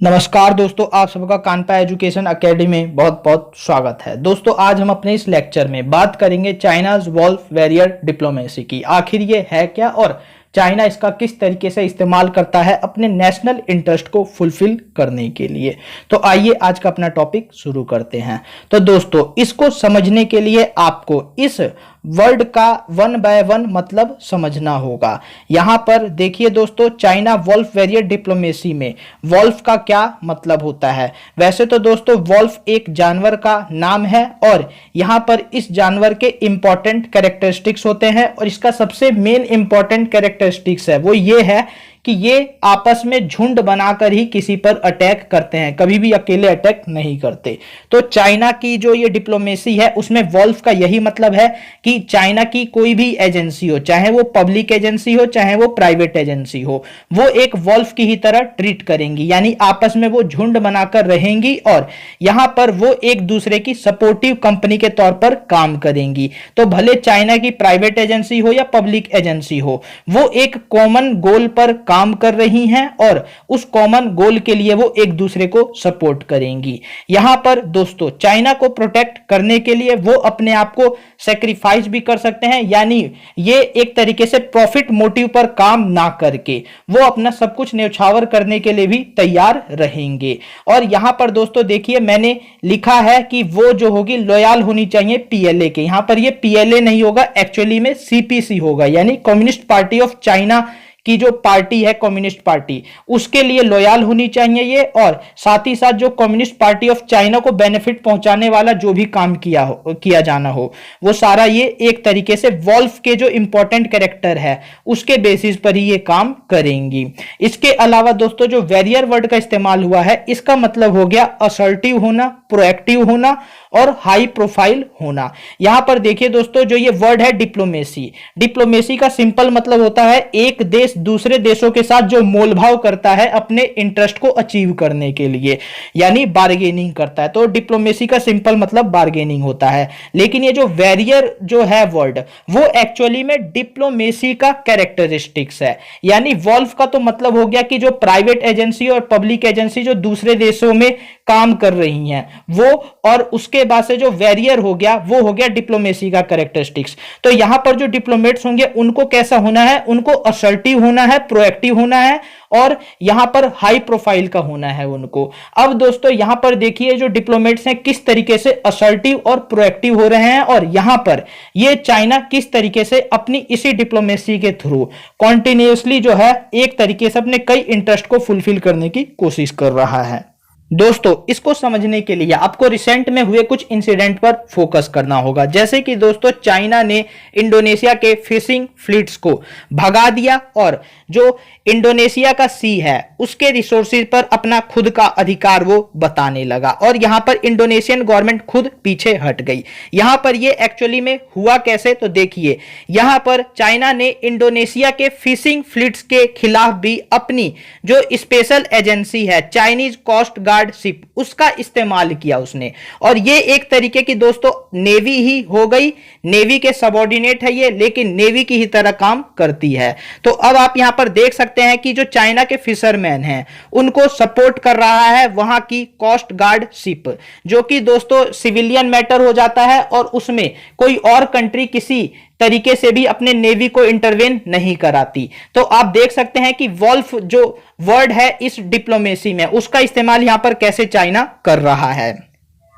नमस्कार दोस्तों, आप सबका कानपा एजुकेशन एकेडमी में बहुत बहुत स्वागत है। दोस्तों आज हम अपने इस लेक्चर में बात करेंगे चाइनाज वॉल्फ वॉरियर डिप्लोमेसी की। आखिर ये है क्या और चाइना इसका किस तरीके से इस्तेमाल करता है अपने नेशनल इंटरेस्ट को फुलफिल करने के लिए। तो आइए आज का अपना टॉपिक शुरू करते हैं। तो दोस्तों इसको समझने के लिए आपको इस वर्ड का वन बाय वन मतलब समझना होगा। यहां पर देखिए दोस्तों, चाइना वॉल्फ वॉरियर डिप्लोमेसी में वॉल्फ का क्या मतलब होता है। वैसे तो दोस्तों वॉल्फ एक जानवर का नाम है और यहां पर इस जानवर के इंपॉर्टेंट कैरेक्टरिस्टिक्स होते हैं और इसका सबसे मेन इंपॉर्टेंट कैरेक्टरिस्टिक्स है वो ये है कि ये आपस में झुंड बनाकर ही किसी पर अटैक करते हैं, कभी भी अकेले अटैक नहीं करते। तो चाइना की जो ये डिप्लोमेसी है उसमें वॉल्फ का यही मतलब है कि चाइना की कोई भी एजेंसी हो, चाहे वो पब्लिक एजेंसी हो चाहे वो प्राइवेट एजेंसी हो, वो एक वॉल्फ की ही तरह ट्रीट करेंगी, यानी आपस में वो झुंड बनाकर रहेंगी और यहां पर वो एक दूसरे की सपोर्टिव कंपनी के तौर पर काम करेंगी। तो भले चाइना की प्राइवेट एजेंसी हो या पब्लिक एजेंसी हो, वो एक कॉमन गोल पर काम कर रही हैं और उस कॉमन गोल के लिए वो एक दूसरे को सपोर्ट करेंगी। यहां पर दोस्तों चाइना को प्रोटेक्ट करने के लिए वो अपने आप को सेक्रीफाइस भी कर सकते हैं, यानी ये एक तरीके से प्रॉफिट मोटिव पर काम ना करके वो अपना सब कुछ न्यौछावर करने के लिए भी तैयार रहेंगे। और यहां पर दोस्तों देखिए मैंने लिखा है कि वो जो होगी लॉयल होनी चाहिए पीएलए के। यहां पर ये पीएलए नहीं होगा, एक्चुअली में सीपीसी होगा, यानी कम्युनिस्ट पार्टी ऑफ चाइना की जो पार्टी है कम्युनिस्ट पार्टी, उसके लिए लॉयल होनी चाहिए ये। और साथ ही साथ जो कम्युनिस्ट पार्टी ऑफ चाइना को बेनिफिट पहुंचाने वाला जो भी काम किया जाना हो वो सारा ये एक तरीके से वॉल्फ के जो इंपॉर्टेंट कैरेक्टर है उसके बेसिस पर ही ये काम करेंगी। इसके अलावा दोस्तों जो वॉरियर वर्ड का इस्तेमाल हुआ है इसका मतलब हो गया असर्टिव होना, प्रोएक्टिव होना और हाई प्रोफाइल होना। यहां पर देखिए दोस्तों जो ये वर्ड है डिप्लोमेसी, डिप्लोमेसी का सिंपल मतलब होता है एक देश दूसरे देशों के साथ जो मोलभाव करता है अपने इंटरेस्ट को अचीव करने के लिए, यानी बार्गेनिंग करता है। तो डिप्लोमेसी का सिंपल मतलब बार्गेनिंग होता है। लेकिन ये जो वॉरियर जो है वर्ड वो एक्चुअली में डिप्लोमेसी का कैरेक्टरिस्टिक्स है, यानी वॉल्फ का तो मतलब हो गया कि जो प्राइवेट एजेंसी और पब्लिक एजेंसी जो दूसरे देशों में काम कर रही हैं वो, और उसके बाद से जो वॉरियर हो गया वो हो गया डिप्लोमेसी का कैरेक्टरिस्टिक्स। तो यहां पर जो डिप्लोमेट्स होंगे उनको कैसा होना है, उनको असर्टिव होना है, प्रोएक्टिव होना है और यहां पर हाई प्रोफाइल का होना है उनको। अब दोस्तों यहां पर देखिए जो डिप्लोमेट्स हैं किस तरीके से असर्टिव और प्रोएक्टिव हो रहे हैं और यहां पर ये चाइना किस तरीके से अपनी इसी डिप्लोमेसी के थ्रू कॉन्टिन्यूअसली जो है एक तरीके से अपने कई इंटरेस्ट को फुलफिल करने की कोशिश कर रहा है। दोस्तों इसको समझने के लिए आपको रिसेंट में हुए कुछ इंसिडेंट पर फोकस करना होगा। जैसे कि दोस्तों चाइना ने इंडोनेशिया के फिशिंग फ्लीट्स को भगा दिया और जो इंडोनेशिया का सी है उसके रिसोर्सेज पर अपना खुद का अधिकार वो बताने लगा और यहां पर इंडोनेशियन गवर्नमेंट खुद पीछे हट गई। यहां पर ये एक्चुअली में हुआ कैसे, तो देखिए यहां पर चाइना ने इंडोनेशिया के फिशिंग फ्लीट्स के खिलाफ भी अपनी जो स्पेशल एजेंसी है चाइनीज कोस्ट गार्ड शिप उसका इस्तेमाल किया उसने, और ये एक तरीके की दोस्तों नेवी ही हो गई, नेवी के सबऑर्डिनेट है ये, लेकिन नेवी की ही तरह काम करती है। तो अब आप यहां पर देख सकते हैं कि जो चाइना के फिशरमैन हैं उनको सपोर्ट कर रहा है वहां की कोस्ट गार्ड शिप, जो कि दोस्तों सिविलियन मैटर हो जाता है और उसमें कोई और कंट्री किसी तरीके से भी अपने नेवी को इंटरवेन नहीं कराती। तो आप देख सकते हैं कि वॉल्फ जो वर्ड है इस डिप्लोमेसी में उसका इस्तेमाल यहां पर कैसे चाइना कर रहा है।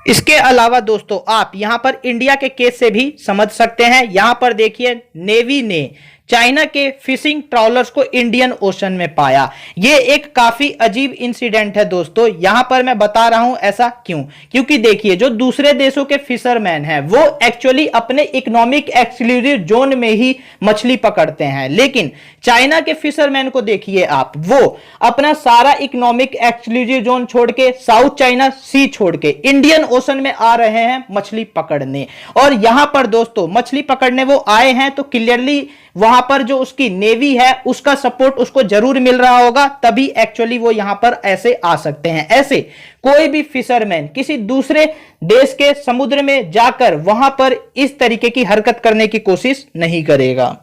इसके अलावा दोस्तों आप यहां पर इंडिया के केस से भी समझ सकते हैं। यहां पर देखिए नेवी ने चाइना के फिशिंग ट्रॉलर्स को इंडियन ओशन में पाया। यह एक काफी अजीब इंसिडेंट है दोस्तों। यहां पर मैं बता रहा हूं ऐसा क्यों, क्योंकि देखिए जो दूसरे देशों के फिशरमैन हैं वो एक्चुअली अपने इकोनॉमिक एक्सक्लूसिव जोन में ही मछली पकड़ते हैं, लेकिन चाइना के फिशरमैन को देखिए आप, वो अपना सारा इकोनॉमिक एक्सक्लूसिव जोन छोड़ के साउथ चाइना सी छोड़ के इंडियन ओशन में आ रहे हैं मछली पकड़ने। और यहां पर दोस्तों मछली पकड़ने वो आए हैं तो क्लियरली वहां पर जो उसकी नेवी है उसका सपोर्ट उसको जरूर मिल रहा होगा, तभी एक्चुअली वो यहां पर ऐसे आ सकते हैं। ऐसे कोई भी फिशरमैन किसी दूसरे देश के समुद्र में जाकर वहां पर इस तरीके की हरकत करने की कोशिश नहीं करेगा।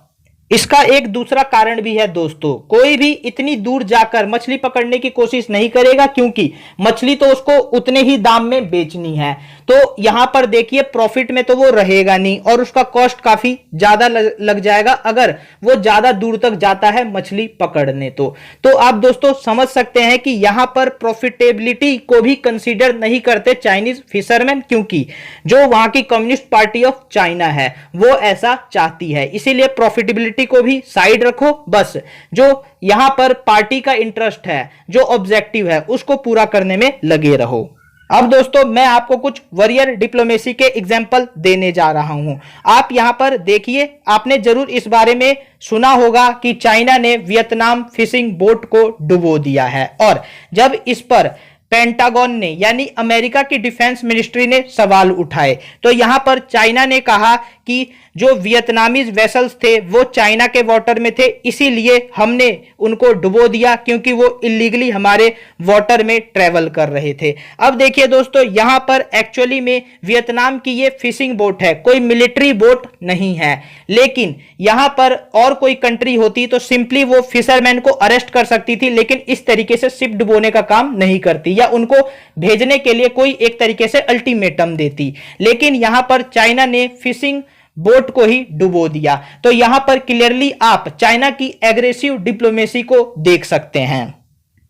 इसका एक दूसरा कारण भी है दोस्तों, कोई भी इतनी दूर जाकर मछली पकड़ने की कोशिश नहीं करेगा क्योंकि मछली तो उसको उतने ही दाम में बेचनी है। तो यहां पर देखिए प्रॉफिट में तो वो रहेगा नहीं और उसका कॉस्ट काफी ज्यादा लग जाएगा अगर वो ज्यादा दूर तक जाता है मछली पकड़ने। तो आप दोस्तों समझ सकते हैं कि यहां पर प्रॉफिटेबिलिटी को भी कंसीडर नहीं करते चाइनीज फिशरमैन, क्योंकि जो वहां की कम्युनिस्ट पार्टी ऑफ चाइना है वो ऐसा चाहती है। इसीलिए प्रॉफिटेबिलिटी को भी साइड रखो, बस जो यहां पर पार्टी का इंटरेस्ट है, जो ऑब्जेक्टिव है, उसको पूरा करने में लगे रहो। अब दोस्तों मैं आपको कुछ वॉरियर डिप्लोमेसी के एग्जाम्पल देने जा रहा हूं। आप यहां पर देखिए, आपने जरूर इस बारे में सुना होगा कि चाइना ने वियतनाम फिशिंग बोट को डुबो दिया है और जब इस पर पेंटागन ने यानी अमेरिका की डिफेंस मिनिस्ट्री ने सवाल उठाए तो यहां पर चाइना ने कहा कि जो वियतनामीज वेसल्स थे वो चाइना के वाटर में थे, इसीलिए हमने उनको डुबो दिया क्योंकि वो इलीगली हमारे वाटर में ट्रेवल कर रहे थे। अब देखिए दोस्तों, यहां पर एक्चुअली में वियतनाम की ये फिशिंग बोट है, कोई मिलिट्री बोट नहीं है। लेकिन यहां पर और कोई कंट्री होती तो सिंपली वो फिशरमैन को अरेस्ट कर सकती थी, लेकिन इस तरीके से शिप डुबोने का काम नहीं करती या उनको भेजने के लिए कोई एक तरीके से अल्टीमेटम देती। लेकिन यहां पर चाइना ने फिशिंग बोट को ही डुबो दिया। तो यहां पर क्लियरली आप चाइना की एग्रेसिव डिप्लोमेसी को देख सकते हैं।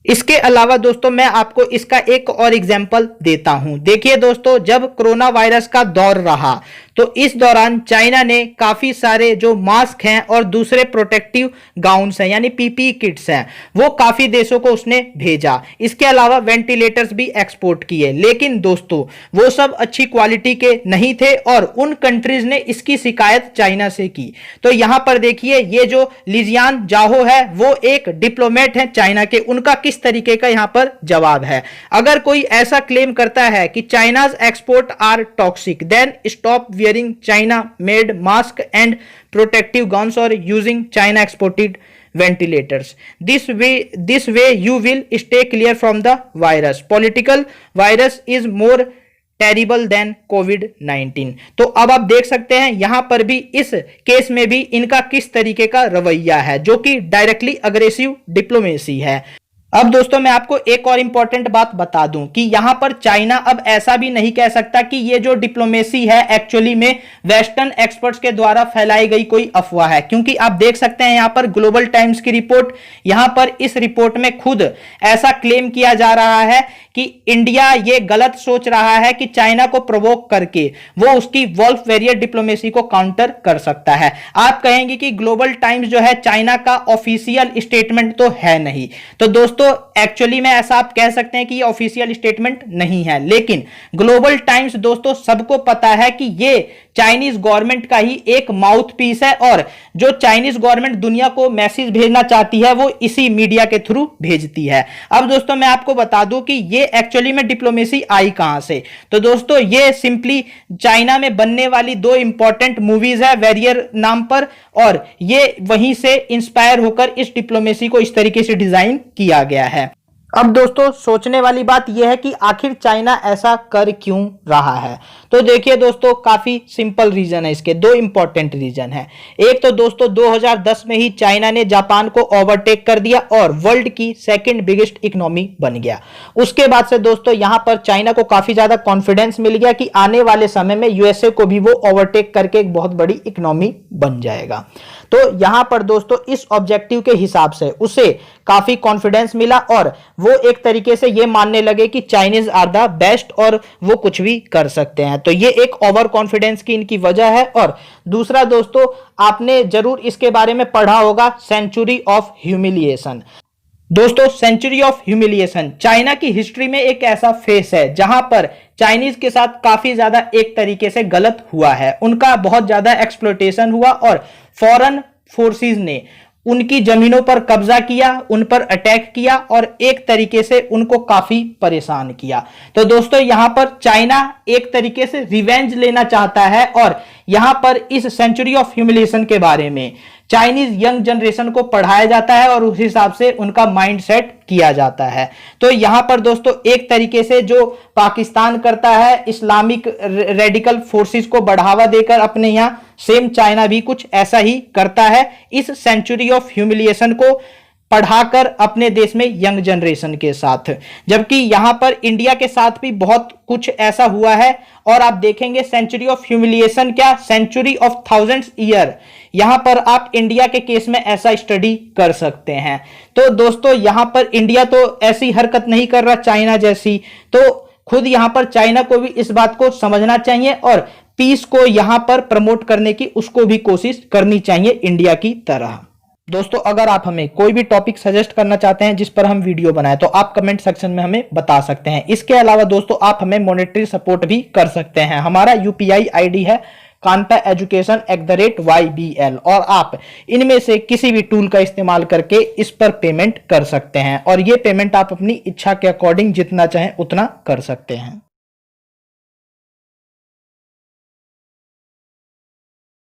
इसके अलावा दोस्तों मैं आपको इसका एक और एग्जाम्पल देता हूं। देखिए दोस्तों, जब कोरोना वायरस का दौर रहा तो इस दौरान चाइना ने काफी सारे जो मास्क हैं और दूसरे प्रोटेक्टिव गाउन्स हैं यानी पीपीई किट्स हैं वो काफी देशों को उसने भेजा। इसके अलावा वेंटिलेटर्स भी एक्सपोर्ट किए, लेकिन दोस्तों वो सब अच्छी क्वालिटी के नहीं थे और उन कंट्रीज ने इसकी शिकायत चाइना से की। तो यहां पर देखिए, ये जो लिजियान जाहो है वो एक डिप्लोमेट है चाइना के, उनका किस तरीके का यहां पर जवाब है। अगर कोई ऐसा क्लेम करता है कि China's export are toxic, then stop wearing China made mask and protective gowns or using China exported ventilators. This way you will stay clear from the virus. Political virus is more terrible than COVID-19. तो अब आप देख सकते हैं यहां पर भी इस केस में भी इनका किस तरीके का रवैया है, जो कि डायरेक्टली अग्रेसिव डिप्लोमेसी है। अब दोस्तों मैं आपको एक और इंपॉर्टेंट बात बता दूं कि यहां पर चाइना अब ऐसा भी नहीं कह सकता कि ये जो डिप्लोमेसी है एक्चुअली में वेस्टर्न एक्सपर्ट्स के द्वारा फैलाई गई कोई अफवाह है, क्योंकि आप देख सकते हैं यहां पर ग्लोबल टाइम्स की रिपोर्ट, यहां पर इस रिपोर्ट में खुद ऐसा क्लेम किया जा रहा है कि इंडिया ये गलत सोच रहा है कि चाइना को प्रोवोक करके वो उसकी वॉल्फ वॉरियर डिप्लोमेसी को काउंटर कर सकता है। आप कहेंगे कि ग्लोबल टाइम्स जो है चाइना का ऑफिशियल स्टेटमेंट तो है नहीं, तो दोस्तों एक्चुअली में ऐसा आप कह सकते हैं कि ये ऑफिशियल स्टेटमेंट नहीं है, लेकिन ग्लोबल टाइम्स दोस्तों सबको पता है कि ये चाइनीज गवर्नमेंट का ही एक माउथ पीस है और जो चाइनीज गवर्नमेंट दुनिया को मैसेज भेजना चाहती है वो इसी मीडिया के थ्रू भेजती है। अब दोस्तों मैं आपको बता दूं कि ये एक्चुअली में डिप्लोमेसी आई कहां से, तो दोस्तों ये सिंपली चाइना में बनने वाली दो इंपॉर्टेंट मूवीज है वॉरियर नाम पर, और ये वहीं से इंस्पायर होकर इस डिप्लोमेसी को इस तरीके से डिजाइन किया गया है। अब दोस्तों सोचने वाली बात यह है कि आखिर चाइना ऐसा कर क्यों रहा है। तो देखिए दोस्तों, काफी सिंपल रीजन है, इसके दो इंपॉर्टेंट रीजन है। एक तो दोस्तों 2010 में ही चाइना ने जापान को ओवरटेक कर दिया और वर्ल्ड की सेकंड बिगेस्ट इकोनॉमी बन गया। उसके बाद से दोस्तों यहां पर चाइना को काफी ज्यादा कॉन्फिडेंस मिल गया कि आने वाले समय में यूएसए को भी वो ओवरटेक करके एक बहुत बड़ी इकोनॉमी बन जाएगा। तो यहां पर दोस्तों इस ऑब्जेक्टिव के हिसाब से उसे काफी कॉन्फिडेंस मिला और वो एक तरीके से ये मानने लगे कि चाइनीज आर द बेस्ट और वो कुछ भी कर सकते हैं। तो ये एक ओवर कॉन्फिडेंस की इनकी वजह है। और दूसरा दोस्तों, आपने जरूर इसके बारे में पढ़ा होगा, सेंचुरी ऑफ ह्यूमिलिएशन। दोस्तों सेंचुरी ऑफ ह्यूमिलिएशन चाइना की हिस्ट्री में एक ऐसा फेस है जहां पर चाइनीज के साथ काफी ज्यादा एक तरीके से गलत हुआ है, उनका बहुत ज्यादा एक्सप्लॉयटेशन हुआ और फॉरेन फोर्सेस ने उनकी जमीनों पर कब्जा किया, उन पर अटैक किया और एक तरीके से उनको काफी परेशान किया। तो दोस्तों यहां पर चाइना एक तरीके से रिवेंज लेना चाहता है और यहां पर इस सेंचुरी ऑफ ह्यूमिलिएशन के बारे में चाइनीज यंग जनरेशन को पढ़ाया जाता है और उस हिसाब से उनका माइंड सेट किया जाता है। तो यहां पर दोस्तों एक तरीके से जो पाकिस्तान करता है इस्लामिक रेडिकल फोर्सेस को बढ़ावा देकर अपने यहां सेम चाइना भी कुछ ऐसा ही करता है, इस सेंचुरी ऑफ ह्यूमिलिएशन को पढ़ाकर अपने देश में यंग जनरेशन के साथ। जबकि यहां पर इंडिया के साथ भी बहुत कुछ ऐसा हुआ है। और आप देखेंगे सेंचुरी ऑफ ह्यूमिलिएशन क्या, सेंचुरी ऑफ थाउजेंड्स ईयर, यहां पर आप इंडिया के केस में ऐसा स्टडी कर सकते हैं। तो दोस्तों यहां पर इंडिया तो ऐसी हरकत नहीं कर रहा चाइना जैसी, तो खुद यहां पर चाइना को भी इस बात को समझना चाहिए और पीस को यहां पर प्रमोट करने की उसको भी कोशिश करनी चाहिए इंडिया की तरह। दोस्तों अगर आप हमें कोई भी टॉपिक सजेस्ट करना चाहते हैं जिस पर हम वीडियो बनाएं तो आप कमेंट सेक्शन में हमें बता सकते हैं। इसके अलावा दोस्तों आप हमें मॉनेटरी सपोर्ट भी कर सकते हैं। हमारा यूपीआई आईडी है kanpaeducation@ybl और आप इनमें से किसी भी टूल का इस्तेमाल करके इस पर पेमेंट कर सकते हैं और ये पेमेंट आप अपनी इच्छा के अकॉर्डिंग जितना चाहें उतना कर सकते हैं।